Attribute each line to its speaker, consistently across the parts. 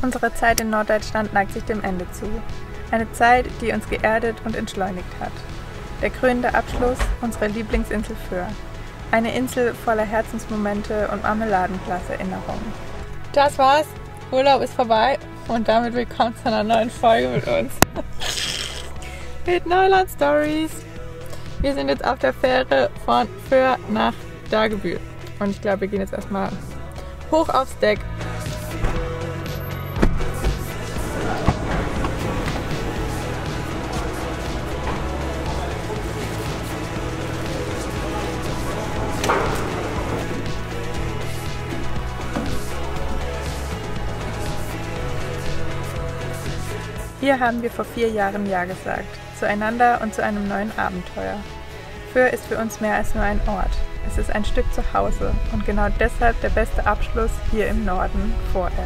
Speaker 1: Unsere Zeit in Norddeutschland neigt sich dem Ende zu. Eine Zeit, die uns geerdet und entschleunigt hat. Der krönende Abschluss, unsere Lieblingsinsel Föhr. Eine Insel voller Herzensmomente und Marmeladenglas-Erinnerungen. Das war's. Urlaub ist vorbei und damit willkommen zu einer neuen Folge mit uns. Mit Neuland Stories. Wir sind jetzt auf der Fähre von Föhr nach Dagebüll. Und ich glaube, wir gehen jetzt erstmal hoch aufs Deck. Hier haben wir vor 4 Jahren Ja gesagt, zueinander und zu einem neuen Abenteuer. Föhr ist für uns mehr als nur ein Ort. Es ist ein Stück zu Hause und genau deshalb der beste Abschluss hier im Norden vorerst.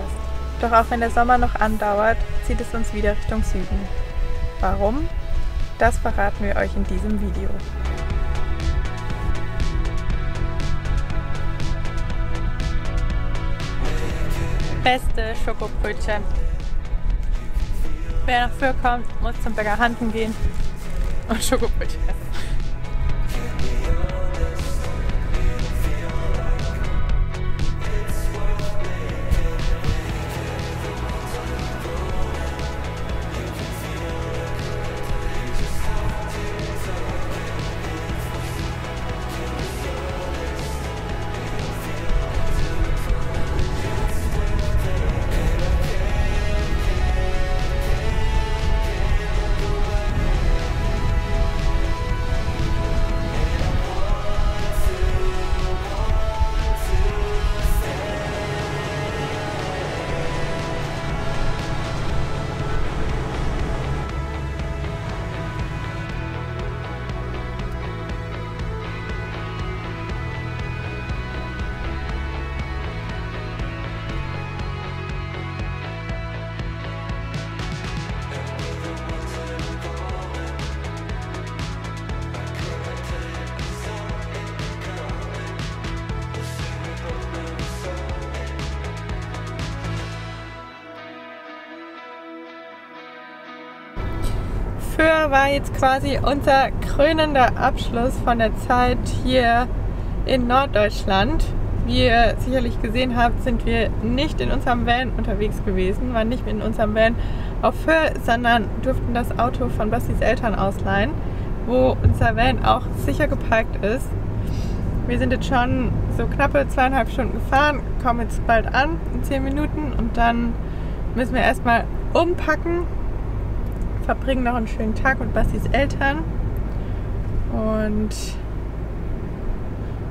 Speaker 1: Doch auch wenn der Sommer noch andauert, zieht es uns wieder Richtung Süden. Warum? Das verraten wir euch in diesem Video. Beste Schokobrötchen. Wer nach Föhr kommt, muss zum Bäcker Hanken gehen und Schokobrötchen essen. Föhr war jetzt quasi unser krönender Abschluss von der Zeit hier in Norddeutschland. Wie ihr sicherlich gesehen habt, sind wir nicht in unserem Van unterwegs gewesen, waren nicht in unserem Van auf Föhr, sondern durften das Auto von Bastis Eltern ausleihen, wo unser Van auch sicher geparkt ist. Wir sind jetzt schon so knappe 2,5 Stunden gefahren, kommen jetzt bald an in 10 Minuten und dann müssen wir erstmal umpacken. Verbringen noch einen schönen Tag mit Bastis Eltern und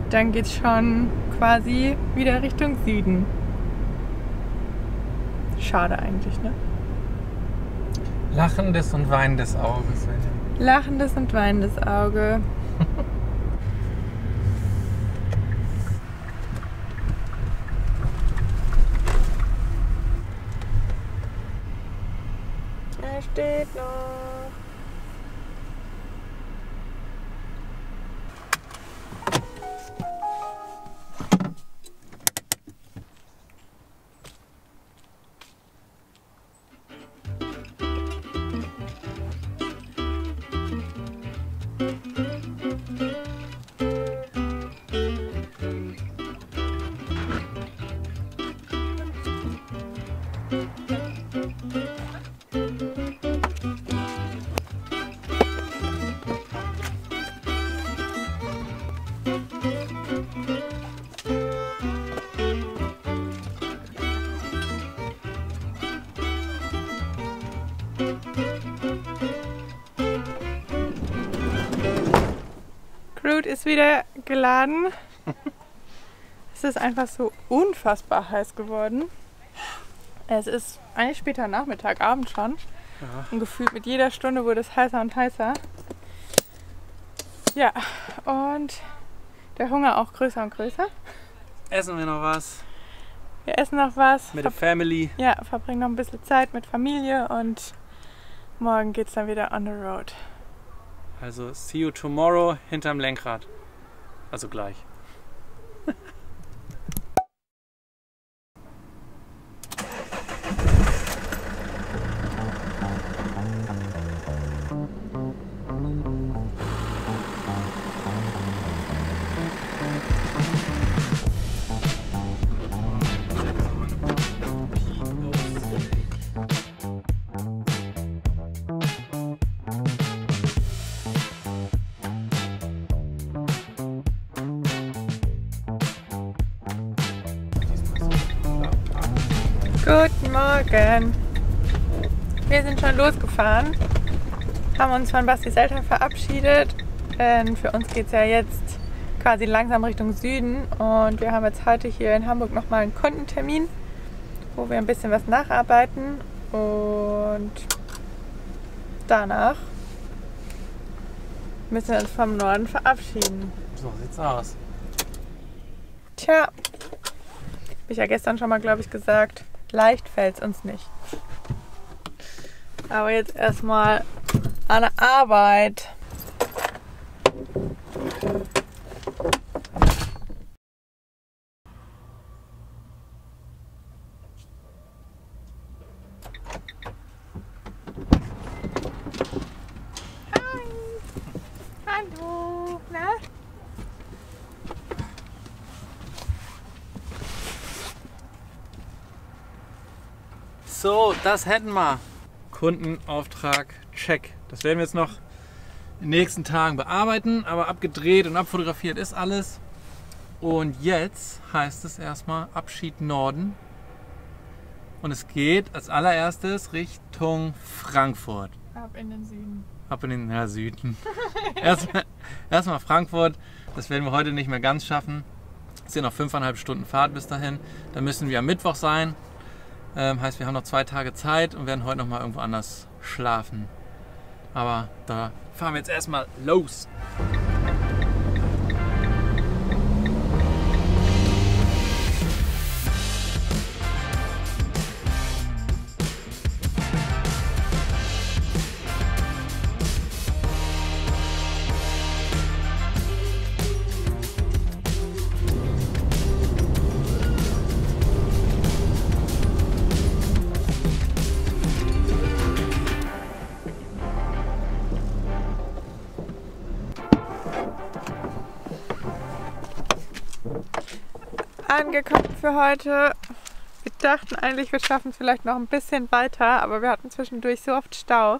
Speaker 1: dann geht's schon quasi wieder Richtung Süden. Schade eigentlich, ne?
Speaker 2: Lachendes und weinendes Auge.
Speaker 1: Lachendes und weinendes Auge. Er steht noch. Groot ist wieder geladen. Es ist einfach so unfassbar heiß geworden. Es ist eigentlich später Nachmittag, Abend schon. Ja. Und gefühlt mit jeder Stunde wurde es heißer und heißer. Ja, und der Hunger auch größer und größer.
Speaker 2: Essen wir noch was?
Speaker 1: Wir essen noch was.
Speaker 2: Mit der Family.
Speaker 1: Ja, verbringen noch ein bisschen Zeit mit Familie und morgen geht's dann wieder on the road.
Speaker 2: Also, see you tomorrow hinterm Lenkrad. Also gleich.
Speaker 1: Guten Morgen. Wir sind schon losgefahren, haben uns von Bastis Eltern verabschiedet. Für uns geht es ja jetzt quasi langsam Richtung Süden und wir haben jetzt heute hier in Hamburg nochmal einen Kundentermin, wo wir ein bisschen was nacharbeiten und danach müssen wir uns vom Norden verabschieden.
Speaker 2: So sieht's aus.
Speaker 1: Tja, habe ich ja gestern schon mal, glaube ich, gesagt, leicht fällt es uns nicht. Aber jetzt erstmal an der Arbeit. Hi. Hallo. Na?
Speaker 2: So, das hätten wir. Kundenauftrag, check. Das werden wir jetzt noch in den nächsten Tagen bearbeiten, aber abgedreht und abfotografiert ist alles. Und jetzt heißt es erstmal Abschied Norden. Und es geht als allererstes Richtung Frankfurt.
Speaker 1: Ab in den Süden.
Speaker 2: Ab in den Süden. Erstmal Frankfurt. Das werden wir heute nicht mehr ganz schaffen. Es sind noch 5,5 Stunden Fahrt bis dahin. Da müssen wir am Mittwoch sein. Heißt, wir haben noch 2 Tage Zeit und werden heute noch mal irgendwo anders schlafen. Aber da fahren wir jetzt erstmal los.
Speaker 1: Angekommen für heute. Wir dachten eigentlich, wir schaffen es vielleicht noch ein bisschen weiter, aber wir hatten zwischendurch so oft Stau,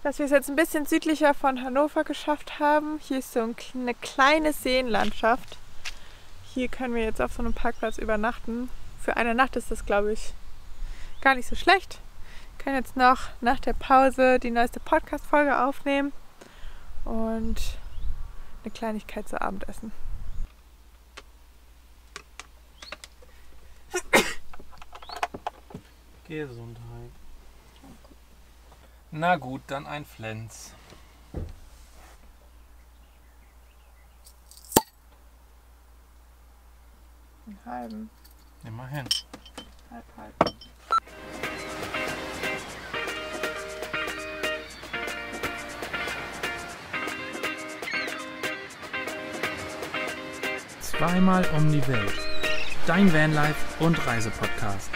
Speaker 1: dass wir es jetzt ein bisschen südlicher von Hannover geschafft haben. Hier ist so eine kleine Seenlandschaft. Hier können wir jetzt auf so einem Parkplatz übernachten. Für eine Nacht ist das, glaube ich, gar nicht so schlecht. Wir können jetzt noch nach der Pause die neueste Podcast-Folge aufnehmen und eine Kleinigkeit zu Abend essen.
Speaker 2: Gesundheit. Na gut, dann ein Flens.
Speaker 1: Einen halben.
Speaker 2: Immerhin.
Speaker 1: Halb.
Speaker 2: Zweimal um die Welt. Dein Vanlife und Reisepodcast.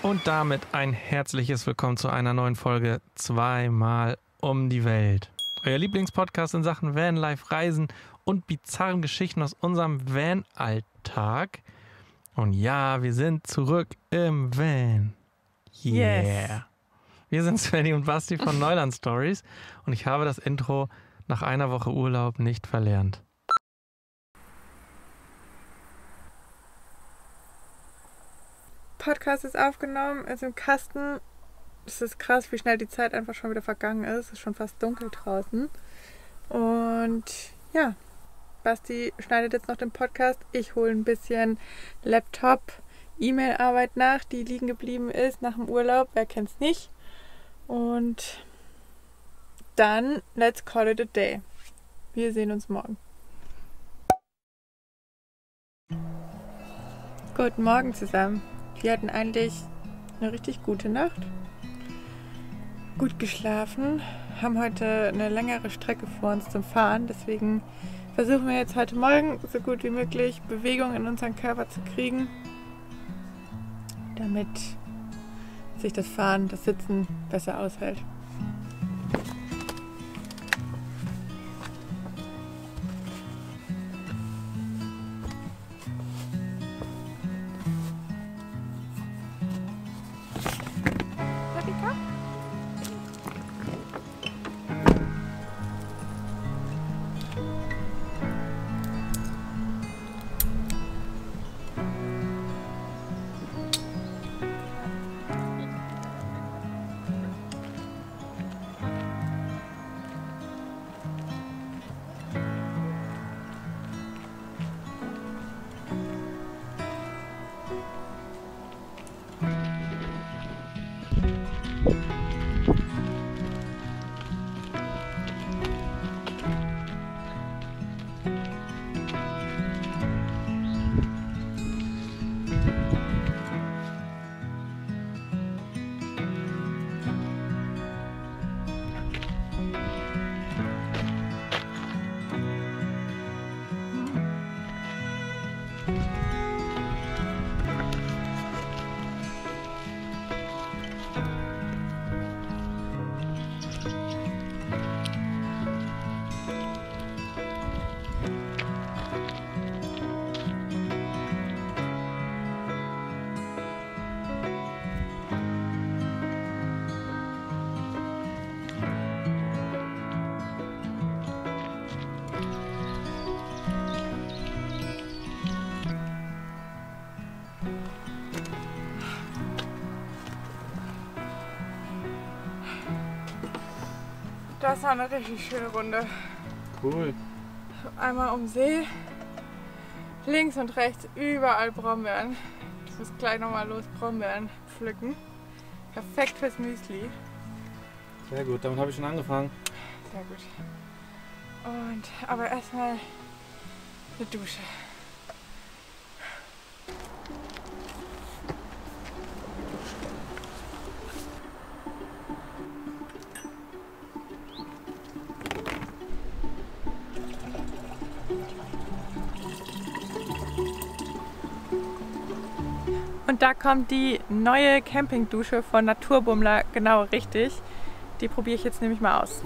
Speaker 2: Und damit ein herzliches Willkommen zu einer neuen Folge Zweimal um die Welt. Euer Lieblingspodcast in Sachen Vanlife, Reisen und bizarren Geschichten aus unserem Van-Alltag. Und ja, wir sind zurück im Van. Yeah.
Speaker 1: Yes.
Speaker 2: Wir sind Svenny und Basti von Neuland Stories und ich habe das Intro nach einer Woche Urlaub nicht verlernt.
Speaker 1: Podcast ist aufgenommen, ist im Kasten. Es ist krass, wie schnell die Zeit einfach schon wieder vergangen ist. Es ist schon fast dunkel draußen. Und ja, Basti schneidet jetzt noch den Podcast. Ich hole ein bisschen Laptop, E-Mail-Arbeit nach, die liegen geblieben ist nach dem Urlaub. Wer kennt's nicht? Und dann let's call it a day. Wir sehen uns morgen. Guten Morgen zusammen. Wir hatten eigentlich eine richtig gute Nacht. Gut geschlafen. Haben heute eine längere Strecke vor uns zum Fahren. Deswegen versuchen wir jetzt heute Morgen so gut wie möglich Bewegung in unseren Körper zu kriegen, damit sich das Fahren, das Sitzen besser aushält. Das war eine richtig schöne Runde.
Speaker 2: Cool.
Speaker 1: Einmal um See, links und rechts überall Brombeeren. Ich muss gleich nochmal los Brombeeren pflücken. Perfekt fürs Müsli.
Speaker 2: Sehr gut, damit habe ich schon angefangen.
Speaker 1: Sehr gut. Aber erstmal eine Dusche. Und da kommt die neue Campingdusche von Naturbummler genau richtig. Die probiere ich jetzt nämlich mal aus.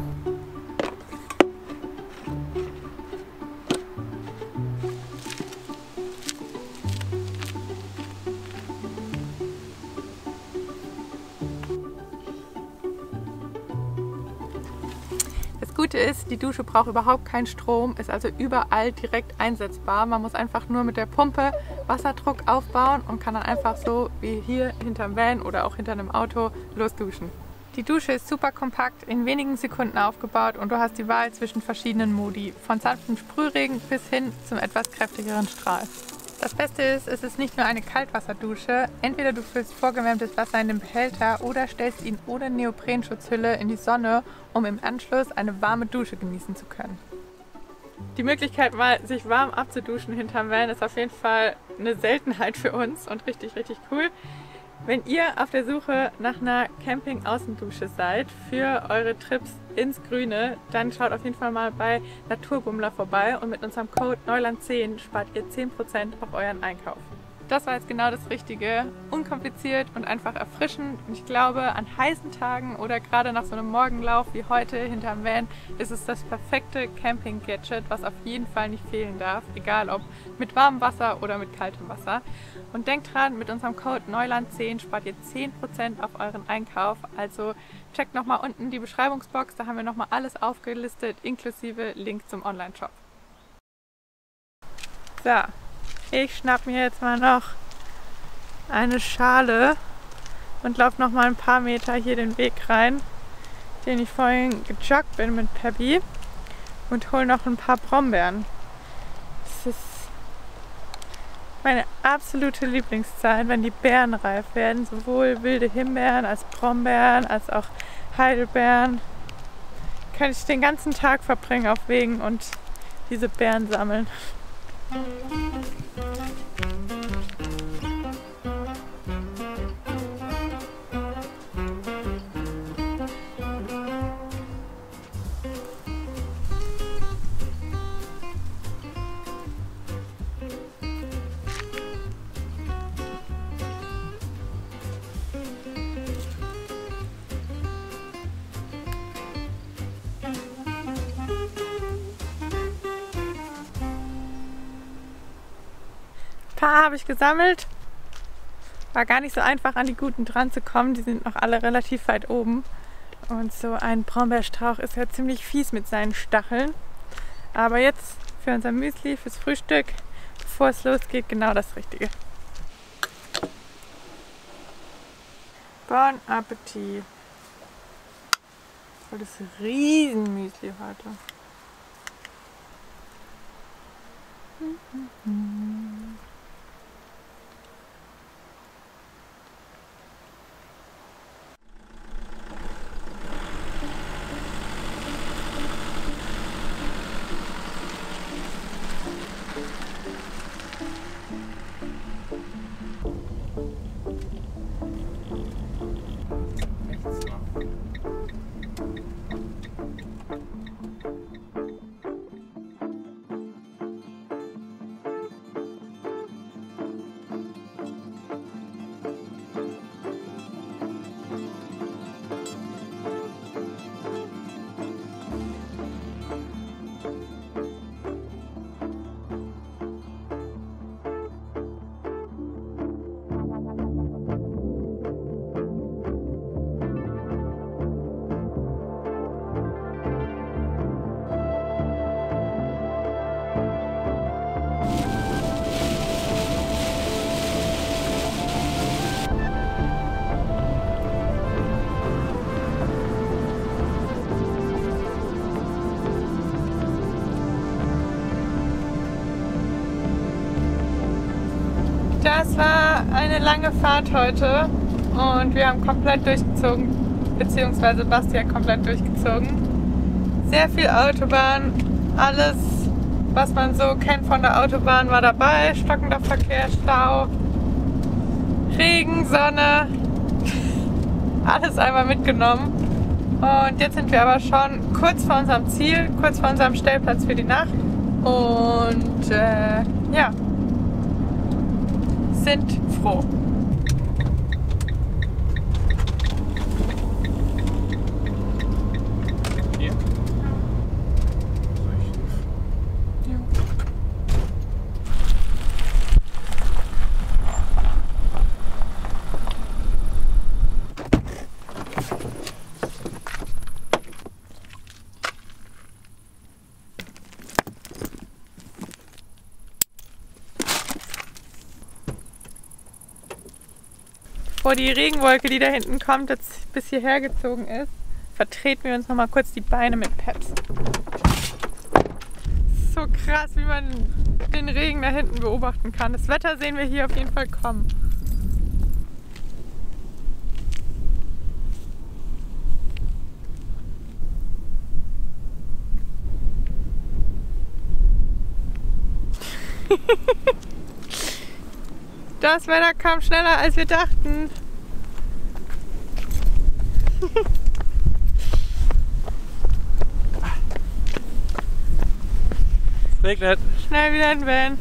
Speaker 1: Das Gute ist, die Dusche braucht überhaupt keinen Strom, ist also überall direkt einsetzbar. Man muss einfach nur mit der Pumpe Wasserdruck aufbauen und kann dann einfach so wie hier hinterm Van oder auch hinter einem Auto losduschen. Die Dusche ist super kompakt, in wenigen Sekunden aufgebaut und du hast die Wahl zwischen verschiedenen Modi, von sanftem Sprühregen bis hin zum etwas kräftigeren Strahl. Das Beste ist, es ist nicht nur eine Kaltwasserdusche, entweder du füllst vorgewärmtes Wasser in den Behälter oder stellst ihn ohne Neoprenschutzhülle in die Sonne, um im Anschluss eine warme Dusche genießen zu können. Die Möglichkeit, mal sich warm abzuduschen hinterm Van, ist auf jeden Fall eine Seltenheit für uns und richtig, richtig cool. Wenn ihr auf der Suche nach einer Camping-Außendusche seid für eure Trips ins Grüne, dann schaut auf jeden Fall mal bei Naturbummler vorbei und mit unserem Code Neuland10 spart ihr 10% auf euren Einkauf. Das war jetzt genau das Richtige, unkompliziert und einfach erfrischend. Und ich glaube, an heißen Tagen oder gerade nach so einem Morgenlauf wie heute hinterm Van ist es das perfekte Camping-Gadget, was auf jeden Fall nicht fehlen darf, egal ob mit warmem Wasser oder mit kaltem Wasser. Und denkt dran, mit unserem Code Neuland10 spart ihr 10% auf euren Einkauf. Also checkt nochmal unten die Beschreibungsbox, da haben wir nochmal alles aufgelistet, inklusive Link zum Online-Shop. So. Ich schnapp mir jetzt mal noch eine Schale und laufe noch mal ein paar Meter hier den Weg rein, den ich vorhin gejoggt bin mit Peppy, und hole noch ein paar Brombeeren. Das ist meine absolute Lieblingszeit, wenn die Beeren reif werden, sowohl wilde Himbeeren als Brombeeren als auch Heidelbeeren. Kann ich den ganzen Tag verbringen auf Wegen und diese Beeren sammeln. Ein paar habe ich gesammelt. War gar nicht so einfach, an die guten dran zu kommen. Die sind noch alle relativ weit oben. Und so ein Brombeerstrauch ist ja ziemlich fies mit seinen Stacheln. Aber jetzt für unser Müsli, fürs Frühstück, bevor es losgeht, genau das Richtige. Bon Appetit! Voll das Riesenmüsli heute. Das war eine lange Fahrt heute und wir haben komplett durchgezogen, beziehungsweise Basti hat komplett durchgezogen. Sehr viel Autobahn, alles, was man so kennt von der Autobahn, war dabei. Stockender Verkehr, Stau, Regen, Sonne, alles einmal mitgenommen. Und jetzt sind wir aber schon kurz vor unserem Ziel, kurz vor unserem Stellplatz für die Nacht. Und ja, sind froh. Bevor die Regenwolke, die da hinten kommt, jetzt bis hierher gezogen ist, vertreten wir uns noch mal kurz die Beine mit Peps. So krass, wie man den Regen da hinten beobachten kann. Das Wetter sehen wir hier auf jeden Fall kommen. Das Wetter kam schneller, als wir dachten.
Speaker 2: Es regnet.
Speaker 1: Schnell wieder in den Van.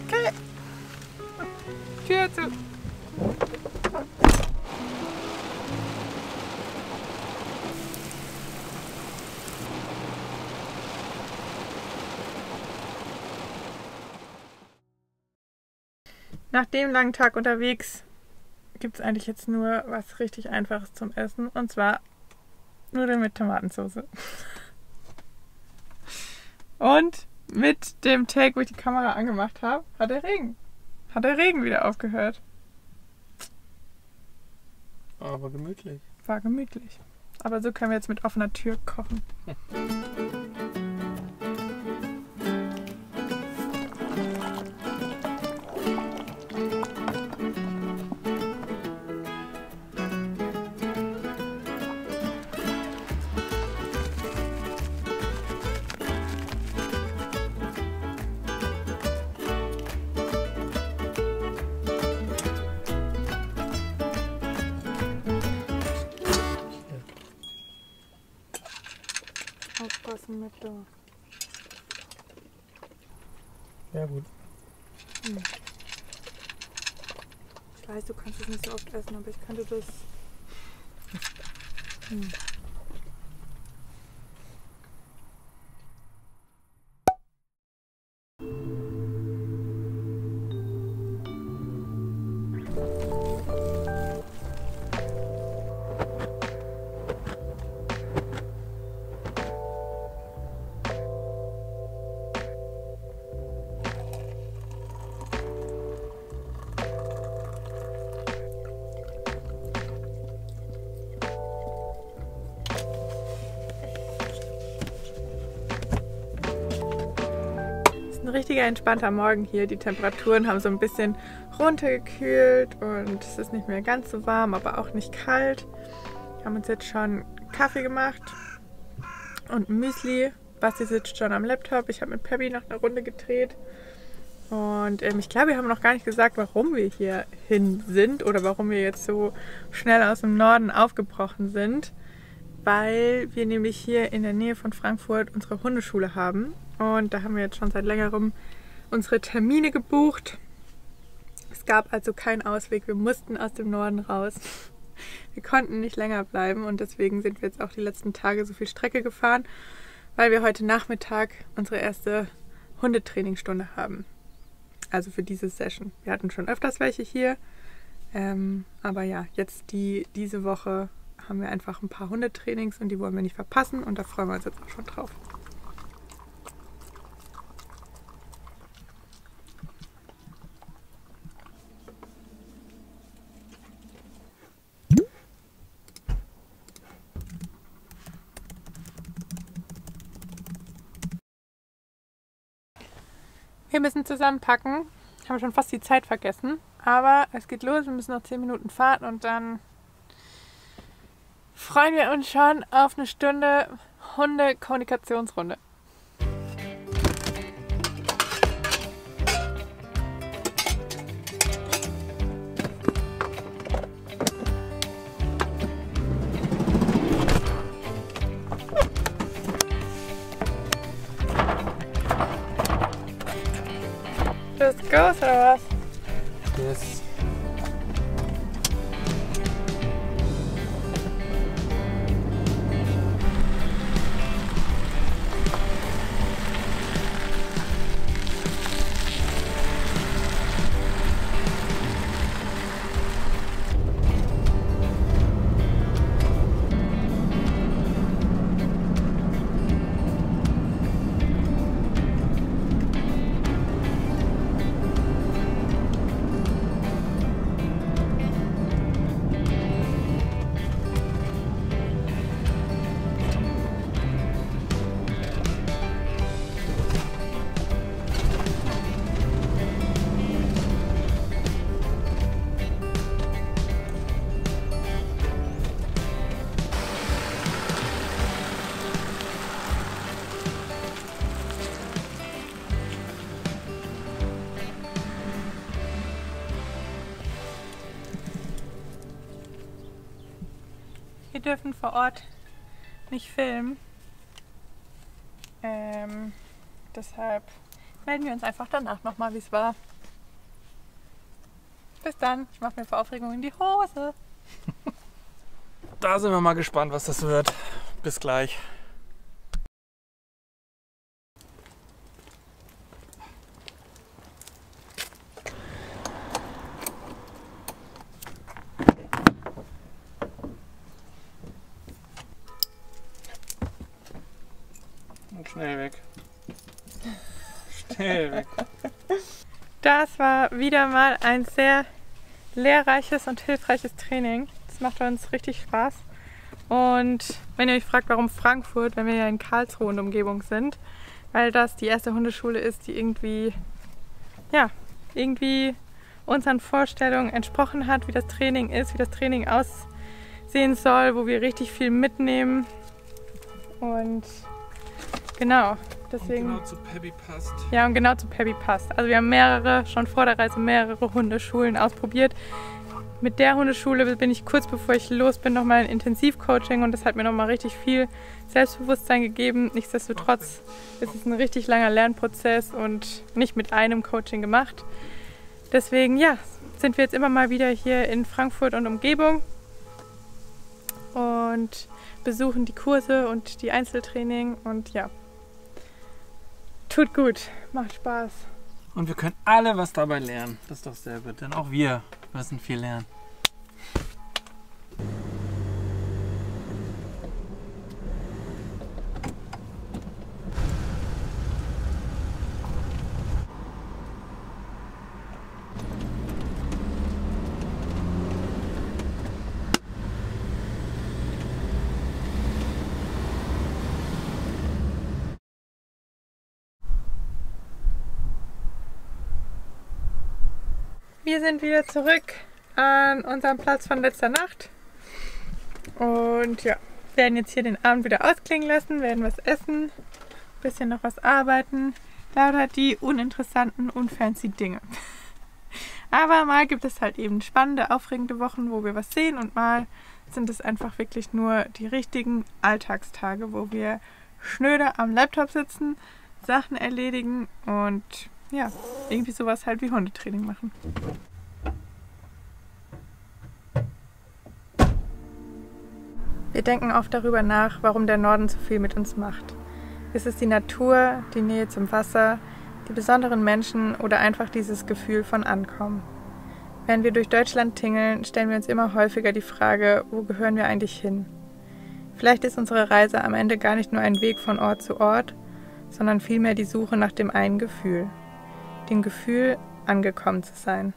Speaker 1: Okay. Tür zu. Nach dem langen Tag unterwegs gibt es eigentlich jetzt nur was richtig Einfaches zum Essen, und zwar Nudeln mit Tomatensauce. Und mit dem Take, wo ich die Kamera angemacht habe, hat der Regen wieder aufgehört.
Speaker 2: Aber gemütlich.
Speaker 1: War gemütlich. Aber so können wir jetzt mit offener Tür kochen. Aufpassen mit da.
Speaker 2: Ja, gut.
Speaker 1: Ich weiß, du kannst es nicht so oft essen, aber ich könnte das. Ein richtiger entspannter Morgen hier. Die Temperaturen haben so ein bisschen runtergekühlt und es ist nicht mehr ganz so warm, aber auch nicht kalt. Wir haben uns jetzt schon Kaffee gemacht und ein Müsli. Basti sitzt schon am Laptop. Ich habe mit Peppi noch eine Runde gedreht. Und ich glaube, wir haben noch gar nicht gesagt, warum wir hier hin sind oder warum wir jetzt so schnell aus dem Norden aufgebrochen sind. Weil wir nämlich hier in der Nähe von Frankfurt unsere Hundeschule haben. Und da haben wir jetzt schon seit längerem unsere Termine gebucht. Es gab also keinen Ausweg. Wir mussten aus dem Norden raus. Wir konnten nicht länger bleiben und deswegen sind wir jetzt auch die letzten Tage so viel Strecke gefahren, weil wir heute Nachmittag unsere erste Hundetrainingsstunde haben. Also für diese Session. Wir hatten schon öfters welche hier, Aber ja, jetzt diese Woche haben wir einfach ein paar Hundetrainings und die wollen wir nicht verpassen und da freuen wir uns jetzt auch schon drauf. Wir müssen zusammenpacken. Haben schon fast die Zeit vergessen. Aber es geht los. Wir müssen noch 10 Minuten fahren und dann freuen wir uns schon auf eine Stunde Hunde-Kommunikationsrunde. Just goes oder was?
Speaker 2: Yes.
Speaker 1: Wir dürfen vor Ort nicht filmen. Deshalb melden wir uns einfach danach nochmal, wie es war. Bis dann. Ich mache mir vor Aufregung in die Hose.
Speaker 2: Da sind wir mal gespannt, was das wird. Bis gleich. Und schnell weg. Schnell weg.
Speaker 1: Das war wieder mal ein sehr lehrreiches und hilfreiches Training. Das macht uns richtig Spaß. Und wenn ihr euch fragt, warum Frankfurt, wenn wir ja in Karlsruhe und Umgebung sind, weil das die erste Hundeschule ist, die irgendwie unseren Vorstellungen entsprochen hat, wie das Training ist, wie das Training aussehen soll, wo wir richtig viel mitnehmen. Und genau, deswegen.
Speaker 2: Und genau zu Pebby passt.
Speaker 1: Ja, und genau zu Pebby passt. Also wir haben schon vor der Reise mehrere Hundeschulen ausprobiert. Mit der Hundeschule bin ich kurz bevor ich los bin nochmal in Intensivcoaching und das hat mir nochmal richtig viel Selbstbewusstsein gegeben. Nichtsdestotrotz ist es ein richtig langer Lernprozess und nicht mit einem Coaching gemacht. Deswegen, ja, sind wir jetzt immer mal wieder hier in Frankfurt und Umgebung und besuchen die Kurse und die Einzeltraining und ja, tut gut, macht Spaß.
Speaker 2: Und wir können alle was dabei lernen. Das ist doch sehr gut, denn auch wir müssen viel lernen.
Speaker 1: Wir sind wieder zurück an unserem Platz von letzter Nacht und ja, werden jetzt hier den Abend wieder ausklingen lassen, werden was essen, ein bisschen noch was arbeiten, lauter die uninteressanten, unfancy Dinge. Aber mal gibt es halt eben spannende, aufregende Wochen, wo wir was sehen und mal sind es einfach wirklich nur die richtigen Alltagstage, wo wir schnöde am Laptop sitzen, Sachen erledigen und ja, irgendwie sowas halt wie Hundetraining machen. Wir denken oft darüber nach, warum der Norden so viel mit uns macht. Ist es die Natur, die Nähe zum Wasser, die besonderen Menschen oder einfach dieses Gefühl von Ankommen? Wenn wir durch Deutschland tingeln, stellen wir uns immer häufiger die Frage, wo gehören wir eigentlich hin? Vielleicht ist unsere Reise am Ende gar nicht nur ein Weg von Ort zu Ort, sondern vielmehr die Suche nach dem einen Gefühl. Dem Gefühl, angekommen zu sein.